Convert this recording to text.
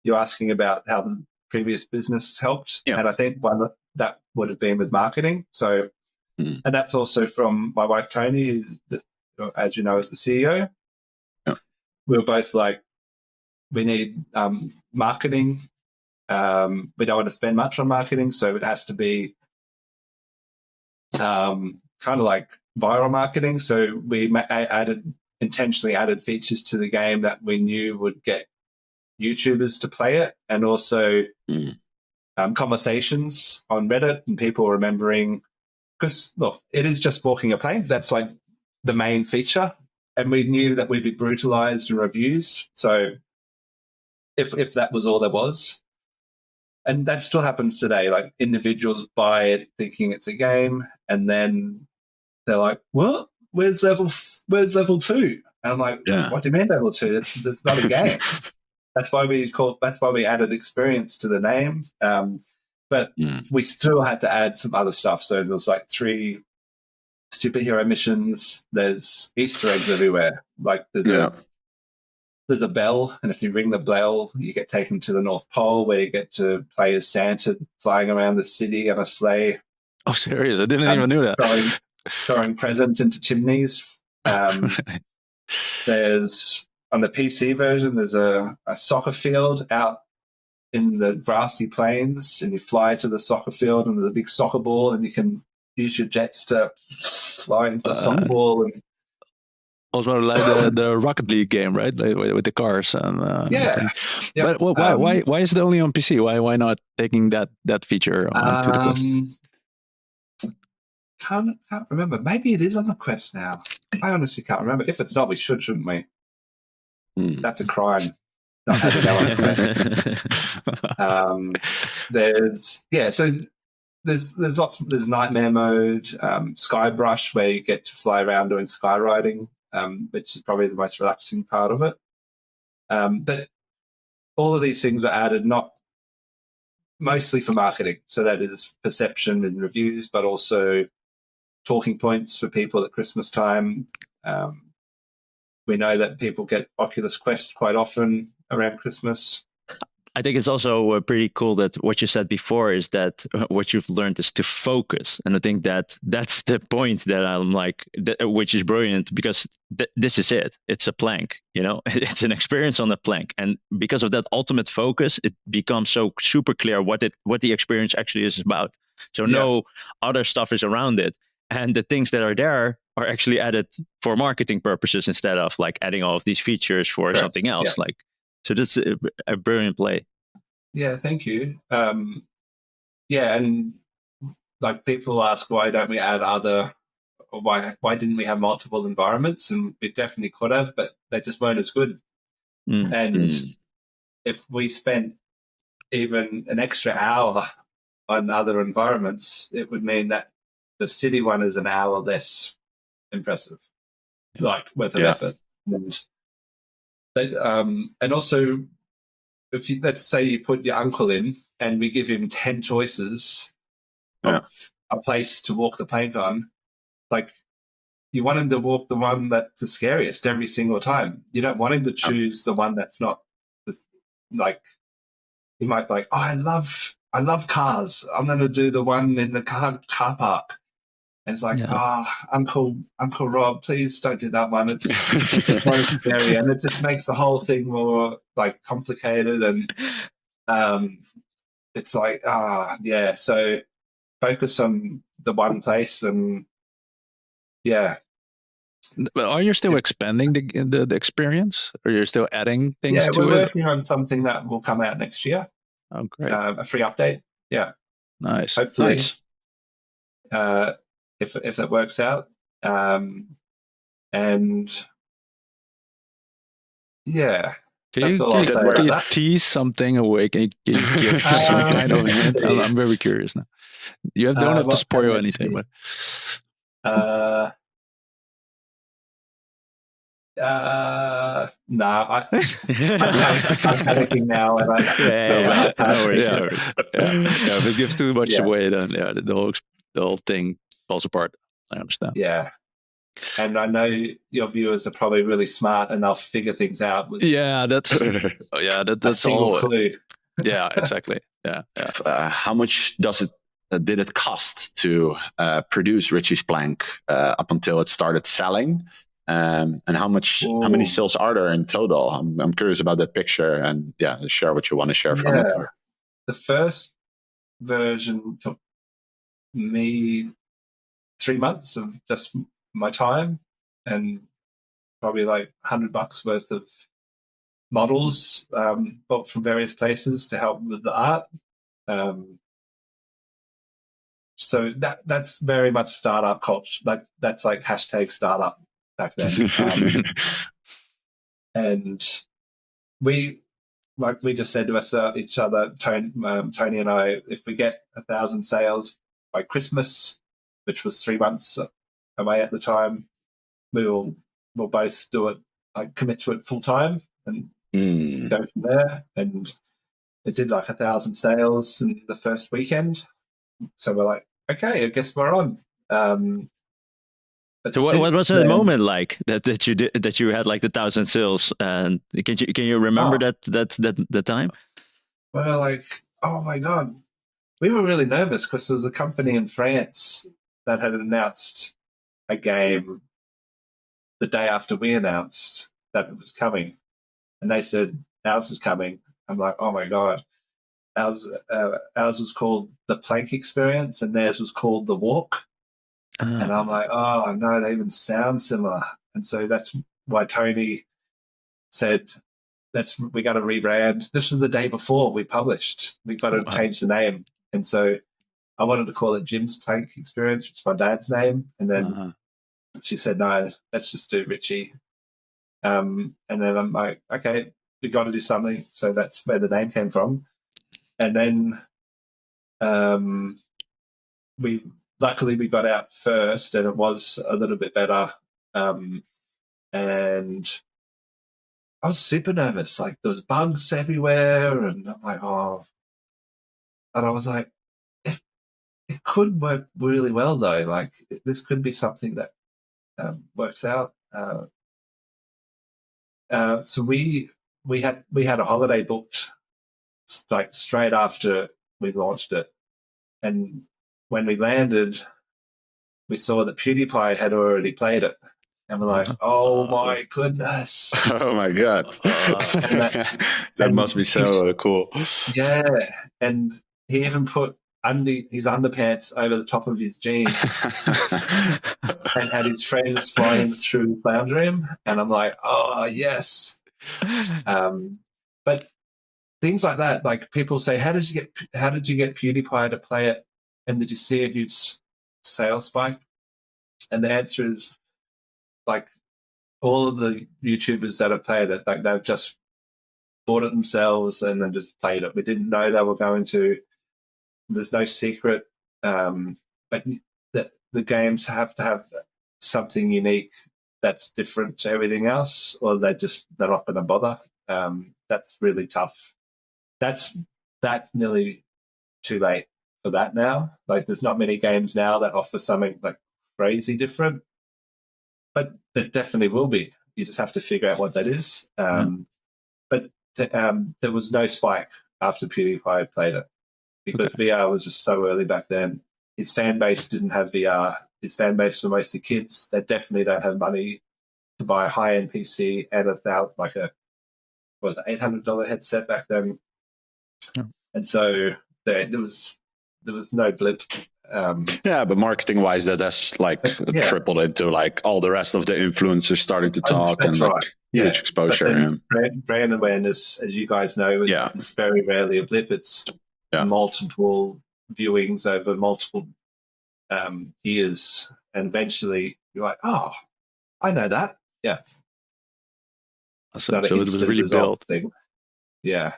you're asking about how the previous business helped. Yeah. And I think one that would have been with marketing. So, and that's also from my wife, Tony, who's, as you know, is the CEO. Yeah. We were both like, we need marketing. We don't want to spend much on marketing, so it has to be kind of like viral marketing. So we intentionally added features to the game that we knew would get YouTubers to play it, and also conversations on Reddit and people remembering, because look, it is just walking a plank. That's like the main feature, and we knew that we'd be brutalized in reviews. So if that was all there was, and that still happens today, like individuals buy it thinking it's a game, and then they're like, "What? Where's level 2?" And I'm like, "What do you mean level 2? That's not a game." That's why we added experience to the name. But we still had to add some other stuff. So there was like 3 superhero missions. There's Easter eggs everywhere. Like there's a bell, and if you ring the bell, you get taken to the North Pole, where you get to play as Santa flying around the city on a sleigh. Oh, serious? I didn't even know that. Throwing presents into chimneys. There's, on the PC version, there's a soccer field out in the grassy plains, and you fly to the soccer field, and there's a big soccer ball, and you can use your jets to fly into the soccer ball. And also like the Rocket League game, right? Like, with the cars and But why is it only on PC? Why not taking that feature onto the Quest? Can't remember. Maybe it is on the Quest now. I honestly can't remember. If it's not, we shouldn't we? That's a crime. Not having that on the Quest. So there's lots. There's nightmare mode, Skybrush, where you get to fly around doing skywriting, which is probably the most relaxing part of it. But all of these things were added not mostly for marketing. So that is perception and reviews, but also talking points for people at Christmas time. We know that people get Oculus Quest quite often around Christmas. I think it's also pretty cool that what you said before is that what you've learned is to focus. And I think that that's the point that I'm like, which is brilliant, because this is it. It's a plank, it's an experience on a plank. And because of that ultimate focus, it becomes so super clear what the experience actually is about. So no other stuff is around it. And the things that are there are actually added for marketing purposes instead of like adding all of these features for something else. So that's a brilliant play. Yeah, thank you. And like people ask, why don't we add why didn't we have multiple environments? And we definitely could have, but they just weren't as good. And if we spent even an extra hour on other environments, it would mean that the city one is an hour less impressive, like worth of effort. And also, if let's say you put your uncle in, and we give him 10 choices of a place to walk the plank on, like you want him to walk the one that's the scariest every single time. You don't want him to choose the one that's not like. He might be like, "Oh, I love cars. I'm going to do the one in the car park." And it's like, Uncle Rob, please don't do that one. It's just more scary, and it just makes the whole thing more like complicated. And it's like, So focus on the one place, and But are you still expanding the experience, or you're still adding things to it? Yeah, we're working on something that will come out next year. Oh, great! A free update. Yeah, nice. Hopefully. Nice. If it works out, and can you tease something away? Can you give some kind of hint? I'm very curious now. You don't have to spoil anything, but no, I'm panicking now, and if it gives too much away, then the whole thing falls apart. I understand. Yeah. And I know your viewers are probably really smart and they'll figure things out with that's a single all. clue. Yeah, exactly. Yeah. How much did it cost to produce Richie's Plank up until it started selling? And how many sales are there in total? I'm curious about that picture, and share what you want to share from it. The first version took me 3 months of just my time and probably like $100 worth of models bought from various places to help with the art. So that's very much startup culture. Like that's like hashtag startup back then. And we just said to each other, Tony and I, if we get 1,000 sales by Christmas, which was 3 months away at the time, we'll both do it, like commit to it full time and go from there. And it did like 1,000 sales in the first weekend. So we're like, okay, I guess we're on. So what was the moment like that you did, that you had like the 1,000 sales? And can you remember that time? Well, like, oh my God, we were really nervous because there was a company in France that had announced a game the day after we announced that it was coming, and they said ours is coming. I'm like, oh my God. Ours was called the Plank Experience, and theirs was called the Walk. And I'm like, oh no, they even sound similar. And so that's why Tony said, we got to rebrand. This was the day before we published. We got to change the name. And so I wanted to call it Jim's Plank Experience, which is my dad's name. And then she said, no, let's just do Richie. And then I'm like, okay, we got to do something. So that's where the name came from. And then luckily we got out first, and it was a little bit better. And I was super nervous. Like there was bugs everywhere, and I'm like, oh. And I was like, it could work really well though. Like this could be something that works out. So we had a holiday booked like straight after we launched it, and when we landed, we saw that PewDiePie had already played it, and we're like, "Oh my goodness! Oh my God! That must be so cool." Yeah, and he even put his underpants over the top of his jeans, and had his friends fly him through the lounge room, and I'm like, "Oh yes!" But things like that, like people say, how did you get PewDiePie to play it, and did you see a huge sales spike? And the answer is, like, all of the YouTubers that have played it, like they've just bought it themselves and then just played it. We didn't know they were going to. There's no secret, but the games have to have something unique that's different to everything else, or they're not going to bother. That's really tough. That's nearly too late for that now. Like there's not many games now that offer something like crazy different, but there definitely will be. You just have to figure out what that is. But there was no spike after PewDiePie played it because VR was just so early back then. His fan base didn't have VR. His fan base were mostly kids that definitely don't have money to buy a high-end PC and $800 headset back then. And so there was no blip. But marketing wise, that has tripled into like all the rest of the influencers starting to talk. That's and right. Huge exposure. Brand awareness, as you guys know, is very rarely a blip. It's multiple viewings over multiple years, and eventually you're like, oh, I know that. Yeah. So it was really built. Thing. Yeah.